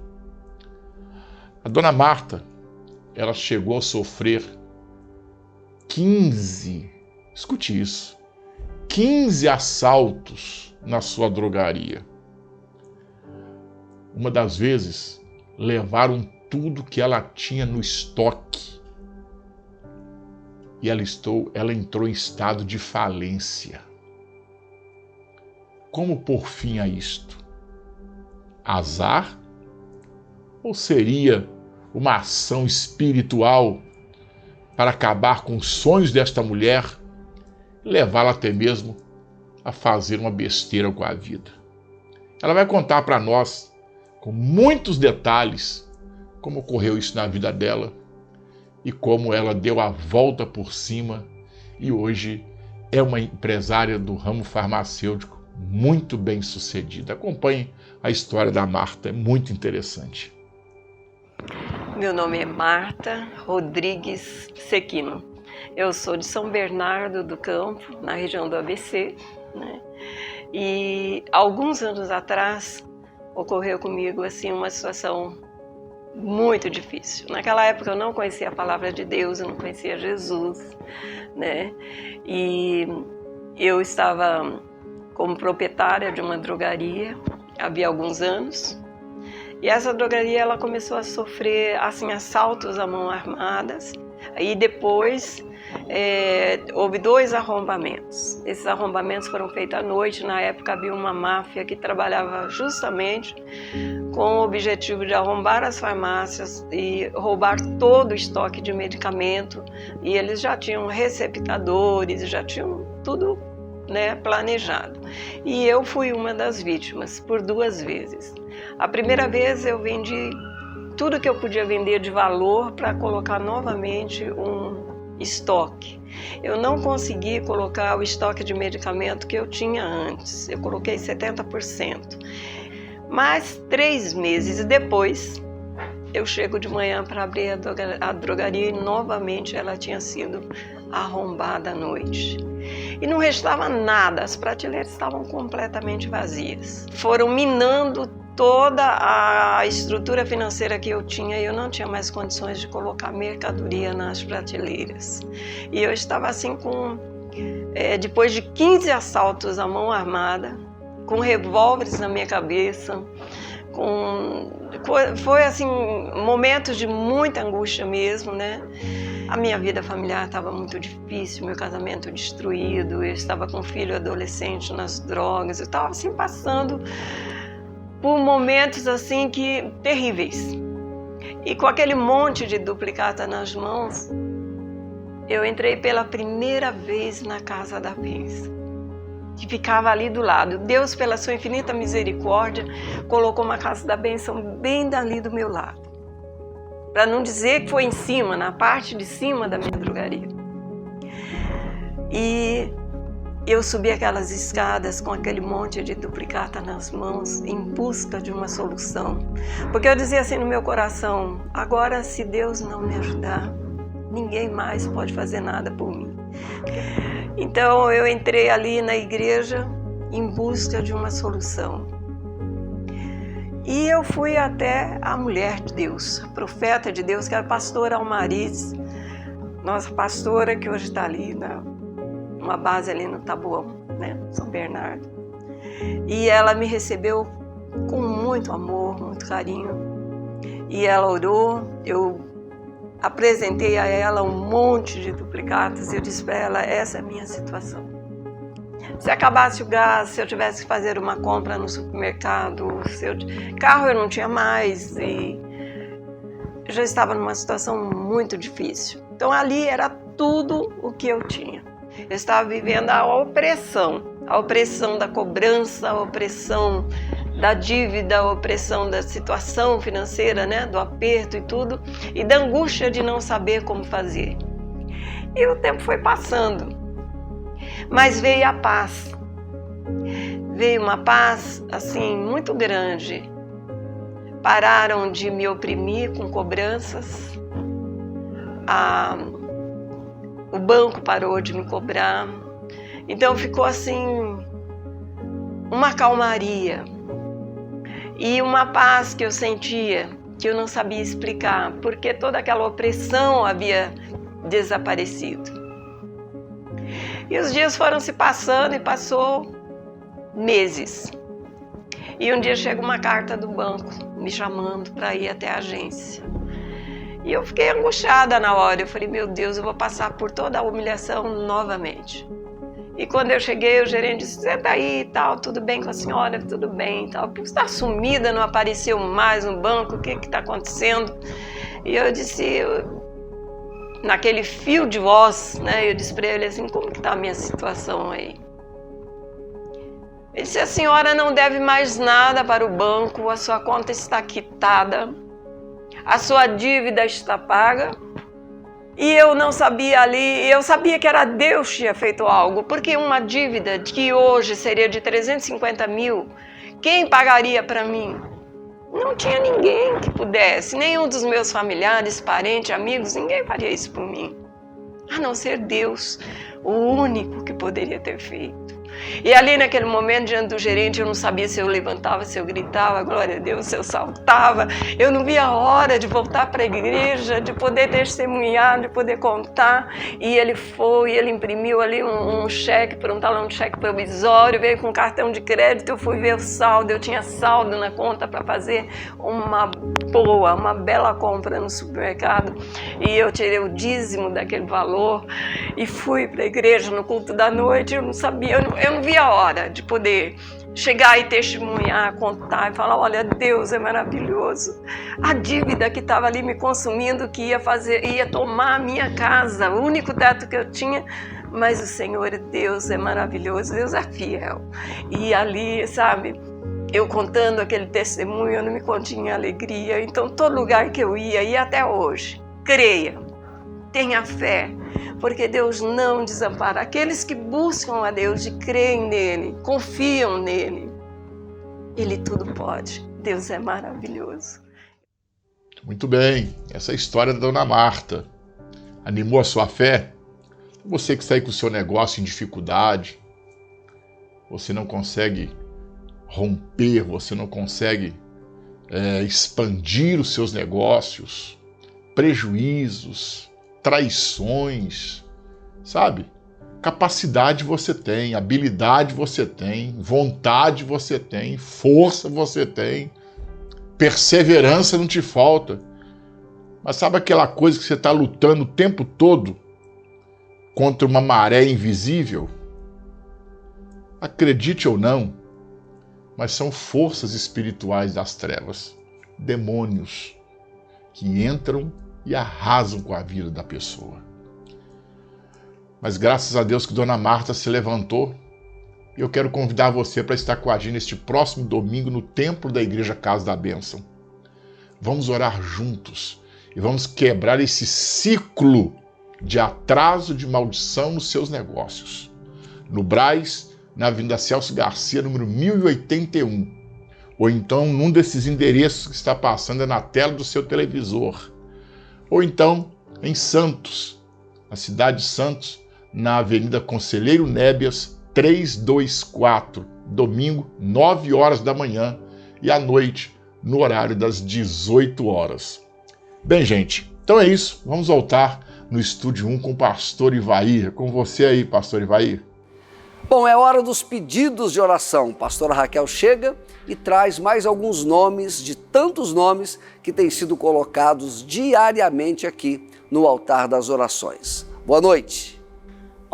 A Dona Marta, ela chegou a sofrer 15, escute isso, 15 assaltos na sua drogaria. Uma das vezes, levaram tudo que ela tinha no estoque. E ela entrou em estado de falência. Como pôr fim a isto? Azar? Ou seria uma ação espiritual para acabar com os sonhos desta mulher e levá-la até mesmo a fazer uma besteira com a vida? Ela vai contar para nós, com muitos detalhes, como ocorreu isso na vida dela e como ela deu a volta por cima e hoje é uma empresária do ramo farmacêutico muito bem sucedida. Acompanhe a história da Marta, é muito interessante. Meu nome é Marta Rodrigues Sequino. Eu sou de São Bernardo do Campo, na região do ABC, né? E alguns anos atrás ocorreu comigo assim uma situação muito difícil. Naquela época eu não conhecia a palavra de Deus, eu não conhecia Jesus, né? E eu estava como proprietária de uma drogaria havia alguns anos. E essa drogaria ela começou a sofrer assim assaltos à mão armadas Aí depois houve 2 arrombamentos. Esses arrombamentos foram feitos à noite. Na época havia uma máfia que trabalhava justamente com o objetivo de arrombar as farmácias e roubar todo o estoque de medicamento. E eles já tinham receptadores, já tinham tudo, né, planejado. E eu fui uma das vítimas por 2 vezes. A primeira vez eu vendi tudo que eu podia vender de valor para colocar novamente um estoque. Eu não consegui colocar o estoque de medicamento que eu tinha antes. Eu coloquei 70%. Mas 3 meses depois, eu chego de manhã para abrir a drogaria e novamente ela tinha sido arrombada à noite. E não restava nada, as prateleiras estavam completamente vazias. Foram minando toda a estrutura financeira que eu tinha e eu não tinha mais condições de colocar mercadoria nas prateleiras. E eu estava assim depois de 15 assaltos à mão armada, com revólveres na minha cabeça, foi assim, momentos de muita angústia mesmo, né? A minha vida familiar estava muito difícil, meu casamento destruído, eu estava com um filho adolescente nas drogas, eu estava assim passando por momentos assim terríveis. E com aquele monte de duplicata nas mãos, eu entrei pela primeira vez na casa da bênção, que ficava ali do lado. Deus, pela sua infinita misericórdia, colocou uma casa da bênção bem dali do meu lado. Para não dizer que foi em cima, na parte de cima da minha drogaria. E eu subi aquelas escadas com aquele monte de duplicata nas mãos em busca de uma solução. Porque eu dizia assim no meu coração, agora se Deus não me ajudar, ninguém mais pode fazer nada por mim. Então eu entrei ali na igreja em busca de uma solução. E eu fui até a mulher de Deus, a profeta de Deus, que era a pastora Almariz, nossa pastora que hoje está ali numa base ali no Taboão, né, São Bernardo. E ela me recebeu com muito amor, muito carinho. E ela orou, eu apresentei a ela um monte de duplicatas e eu disse para ela, essa é a minha situação. Se acabasse o gás, se eu tivesse que fazer uma compra no supermercado, carro eu não tinha mais e eu já estava numa situação muito difícil. Então ali era tudo o que eu tinha. Eu estava vivendo a opressão da cobrança, a opressão da dívida, a opressão da situação financeira, né, do aperto e tudo, e da angústia de não saber como fazer. E o tempo foi passando, mas veio a paz. Veio uma paz, assim, muito grande. Pararam de me oprimir com cobranças, o banco parou de me cobrar, então ficou assim, uma calmaria. E uma paz que eu sentia, que eu não sabia explicar, porque toda aquela opressão havia desaparecido. E os dias foram se passando e passou meses. E um dia chega uma carta do banco me chamando para ir até a agência. E eu fiquei angustiada na hora. Eu falei, meu Deus, eu vou passar por toda a humilhação novamente. E quando eu cheguei, o gerente disse, senta aí e tal, tudo bem com a senhora? Tudo bem e tal. Por que você está sumida, não apareceu mais no banco? O que está acontecendo? E eu disse, naquele fio de voz, né, eu disse para ele assim, como que está a minha situação aí? Ele disse, a senhora não deve mais nada para o banco, a sua conta está quitada, a sua dívida está paga. E eu não sabia ali, eu sabia que era Deus que tinha feito algo, porque uma dívida que hoje seria de 350 mil, quem pagaria para mim? Não tinha ninguém que pudesse, nenhum dos meus familiares, parentes, amigos, ninguém faria isso por mim. A não ser Deus, o único que poderia ter feito. E ali naquele momento, diante do gerente, eu não sabia se eu levantava, se eu gritava, glória a Deus, se eu saltava. Eu não via a hora de voltar para a igreja, de poder testemunhar, de poder contar. E ele foi, ele imprimiu ali um cheque, por um talão de cheque provisório, veio com cartão de crédito, eu fui ver o saldo, eu tinha saldo na conta para fazer uma bela compra no supermercado. E eu tirei o dízimo daquele valor e fui para a igreja no culto da noite. Eu não sabia, eu não via a hora de poder chegar e testemunhar, contar e falar, olha, Deus é maravilhoso. A dívida que estava ali me consumindo, que ia tomar a minha casa, o único teto que eu tinha, mas o Senhor Deus é maravilhoso, Deus é fiel. E ali, sabe, eu contando aquele testemunho, eu não me continha alegria. Então, todo lugar que eu ia, e até hoje, creia, tenha fé, porque Deus não desampara. Aqueles que buscam a Deus, e creem nele, confiam nele, Ele tudo pode. Deus é maravilhoso. Muito bem, essa é a história da Dona Marta. Animou a sua fé? Você que está aí com o seu negócio em dificuldade, você não consegue romper, você não consegue expandir os seus negócios, prejuízos, traições, sabe? Capacidade você tem, habilidade você tem, vontade você tem, força você tem, perseverança não te falta. Mas sabe aquela coisa que você está lutando o tempo todo contra uma maré invisível? Acredite ou não, mas são forças espirituais das trevas, demônios, que entram e arrasam com a vida da pessoa. Mas graças a Deus que Dona Marta se levantou, e eu quero convidar você para estar com a gente neste próximo domingo no templo da Igreja Casa da Bênção. Vamos orar juntos e vamos quebrar esse ciclo de atraso, de maldição nos seus negócios. No Brás, na Avenida Celso Garcia, número 1081. Ou então num desses endereços que está passando na tela do seu televisor. Ou então em Santos, na cidade de Santos, na Avenida Conselheiro Nébias, 324, domingo, 9 horas da manhã e à noite, no horário das 18 horas. Bem, gente, então é isso. Vamos voltar no Estúdio 1 com o pastor Ivair. Com você aí, pastor Ivair. Bom, é hora dos pedidos de oração. Pastora Raquel chega e traz mais alguns nomes de tantos nomes que têm sido colocados diariamente aqui no altar das orações. Boa noite.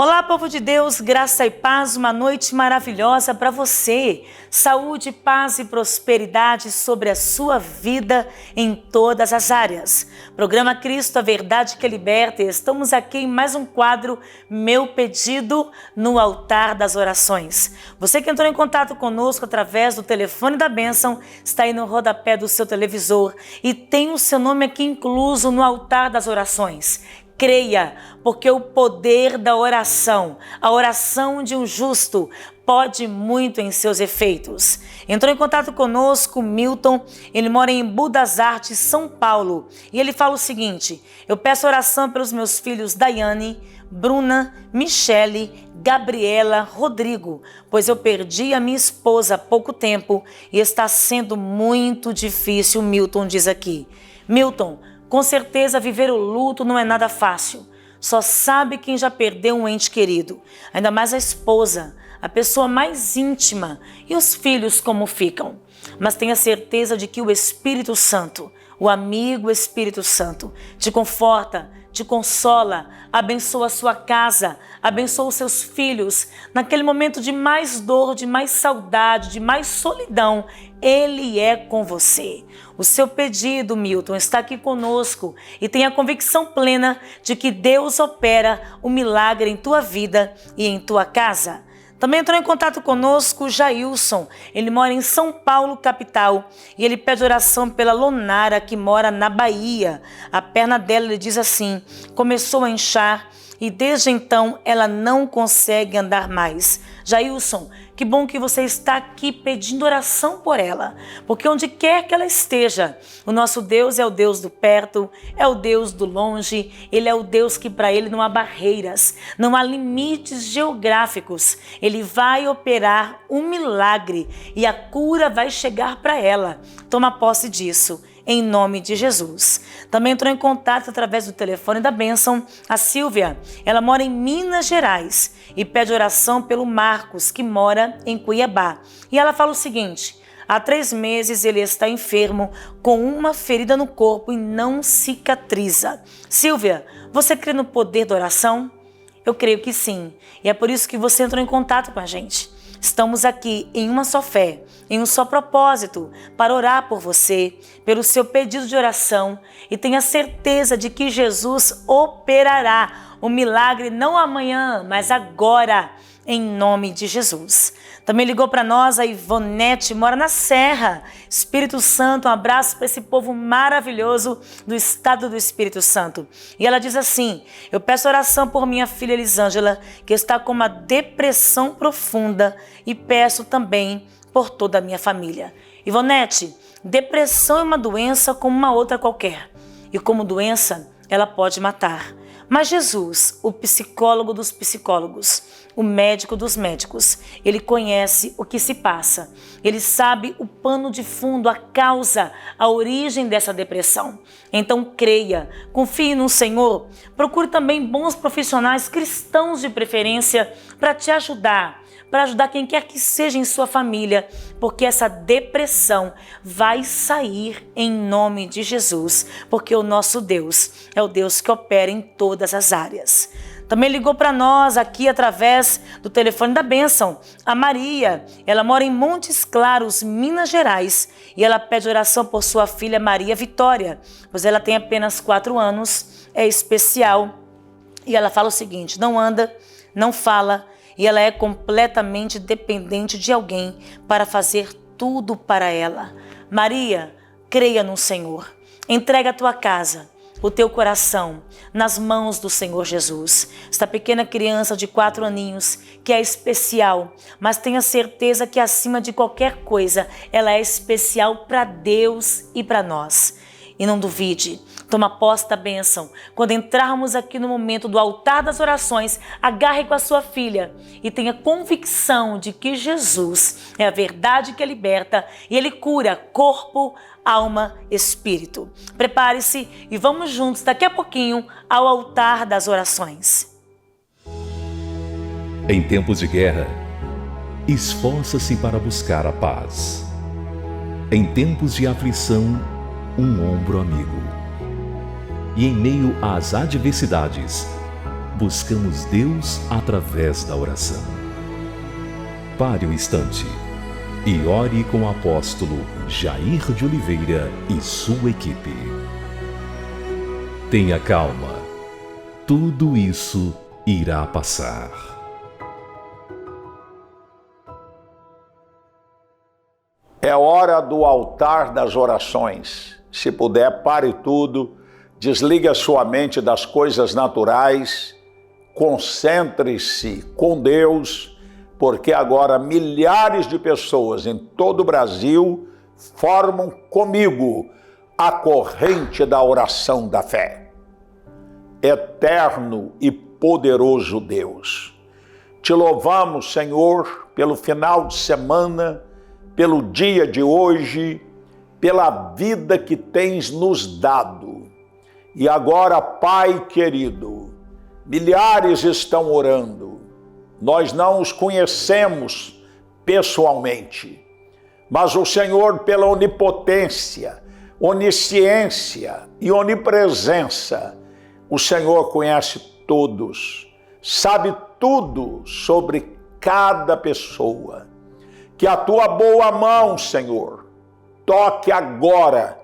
Olá, povo de Deus, graça e paz, uma noite maravilhosa para você. Saúde, paz e prosperidade sobre a sua vida em todas as áreas. Programa Cristo, a Verdade que Liberta. Estamos aqui em mais um quadro, Meu Pedido no Altar das Orações. Você que entrou em contato conosco através do telefone da bênção, está aí no rodapé do seu televisor e tem o seu nome aqui incluso no altar das orações. Creia, porque o poder da oração, a oração de um justo, pode muito em seus efeitos. Entrou em contato conosco Milton, ele mora em Embu das Artes, São Paulo, e ele fala o seguinte: eu peço oração pelos meus filhos Daiane, Bruna, Michele, Gabriela, Rodrigo, pois eu perdi a minha esposa há pouco tempo e está sendo muito difícil, Milton diz aqui. Milton, com certeza viver o luto não é nada fácil. Só sabe quem já perdeu um ente querido. Ainda mais a esposa, a pessoa mais íntima e os filhos como ficam. Mas tenha certeza de que o Espírito Santo, o amigo Espírito Santo, te conforta, te consola, abençoa a sua casa, abençoa os seus filhos. Naquele momento de mais dor, de mais saudade, de mais solidão, Ele é com você. O seu pedido, Milton, está aqui conosco e tenha a convicção plena de que Deus opera o milagre em tua vida e em tua casa. Também entrou em contato conosco Jailson, ele mora em São Paulo, capital, e ele pede oração pela Lonara, que mora na Bahia. A perna dela, ele diz assim, começou a inchar e desde então ela não consegue andar mais. Jailson, que bom que você está aqui pedindo oração por ela, porque onde quer que ela esteja, o nosso Deus é o Deus do perto, é o Deus do longe, Ele é o Deus que para Ele não há barreiras, não há limites geográficos. Ele vai operar um milagre e a cura vai chegar para ela. Toma posse disso, em nome de Jesus. Também entrou em contato através do telefone da bênção a Silvia. Ela mora em Minas Gerais e pede oração pelo Marcos, que mora em Cuiabá. E ela fala o seguinte: há 3 meses ele está enfermo com uma ferida no corpo e não cicatriza. Silvia, você crê no poder da oração? Eu creio que sim. E é por isso que você entrou em contato com a gente. Estamos aqui em uma só fé, em um só propósito, para orar por você, pelo seu pedido de oração, e tenha certeza de que Jesus operará o milagre não amanhã, mas agora, em nome de Jesus. Também ligou para nós a Ivonete, mora na Serra. Espírito Santo, um abraço para esse povo maravilhoso do estado do Espírito Santo. E ela diz assim: eu peço oração por minha filha Elisângela, que está com uma depressão profunda, e peço também por toda a minha família. Ivonete, depressão é uma doença como uma outra qualquer. E como doença, ela pode matar. Mas Jesus, o psicólogo dos psicólogos, o médico dos médicos, ele conhece o que se passa. Ele sabe o pano de fundo, a causa, a origem dessa depressão. Então creia, confie no Senhor. Procure também bons profissionais cristãos de preferência para te ajudar. Para ajudar quem quer que seja em sua família, porque essa depressão vai sair em nome de Jesus, porque o nosso Deus é o Deus que opera em todas as áreas. Também ligou para nós aqui através do telefone da bênção a Maria. Ela mora em Montes Claros, Minas Gerais, e ela pede oração por sua filha Maria Vitória, pois ela tem apenas 4 anos, é especial, e ela fala o seguinte: não anda, não fala, e ela é completamente dependente de alguém para fazer tudo para ela. Maria, creia no Senhor. Entrega a tua casa, o teu coração, nas mãos do Senhor Jesus. Esta pequena criança de 4 aninhos, que é especial, mas tenha certeza que acima de qualquer coisa, ela é especial para Deus e para nós. E não duvide, toma posse da bênção. Quando entrarmos aqui no momento do altar das orações, agarre com a sua filha e tenha convicção de que Jesus é a verdade que liberta e Ele cura corpo, alma, espírito. Prepare-se e vamos juntos daqui a pouquinho ao altar das orações. Em tempos de guerra, esforça-se para buscar a paz. Em tempos de aflição, um ombro amigo. E em meio às adversidades, buscamos Deus através da oração. Pare um instante e ore com o apóstolo Jair de Oliveira e sua equipe. Tenha calma, tudo isso irá passar. É hora do altar das orações. Se puder, pare tudo, desligue a sua mente das coisas naturais, concentre-se com Deus, porque agora milhares de pessoas em todo o Brasil formam comigo a corrente da oração da fé. Eterno e poderoso Deus, te louvamos, Senhor, pelo final de semana, pelo dia de hoje, pela vida que tens nos dado. E agora, Pai querido, milhares estão orando. Nós não os conhecemos pessoalmente, mas o Senhor, pela onipotência, onisciência e onipresença, o Senhor conhece todos, sabe tudo sobre cada pessoa. Que a tua boa mão, Senhor, toque agora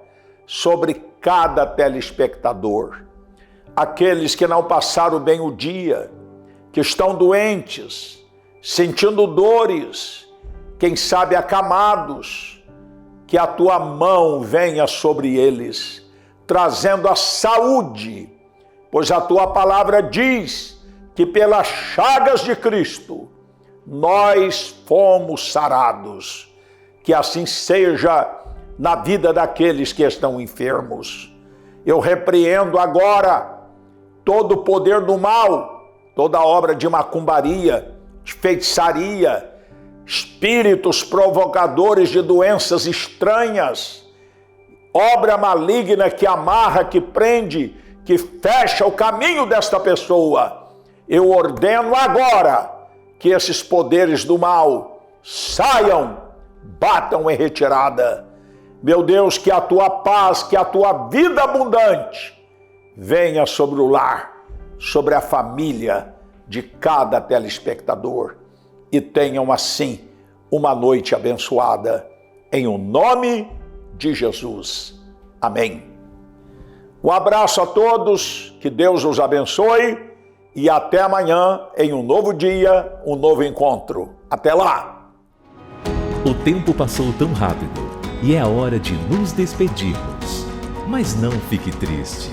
sobre cada telespectador. Aqueles que não passaram bem o dia, que estão doentes, sentindo dores, quem sabe acamados, que a tua mão venha sobre eles, trazendo a saúde, pois a tua palavra diz que pelas chagas de Cristo nós fomos sarados. Que assim seja na vida daqueles que estão enfermos. Eu repreendo agora todo o poder do mal, toda obra de macumbaria, de feitiçaria, espíritos provocadores de doenças estranhas, obra maligna que amarra, que prende, que fecha o caminho desta pessoa. Eu ordeno agora que esses poderes do mal saiam, batam em retirada. Meu Deus, que a tua paz, que a tua vida abundante venha sobre o lar, sobre a família de cada telespectador, e tenham assim uma noite abençoada, em o nome de Jesus. Amém. Um abraço a todos, que Deus os abençoe e até amanhã em um novo dia, um novo encontro. Até lá! O tempo passou tão rápido e é a hora de nos despedirmos. Mas não fique triste.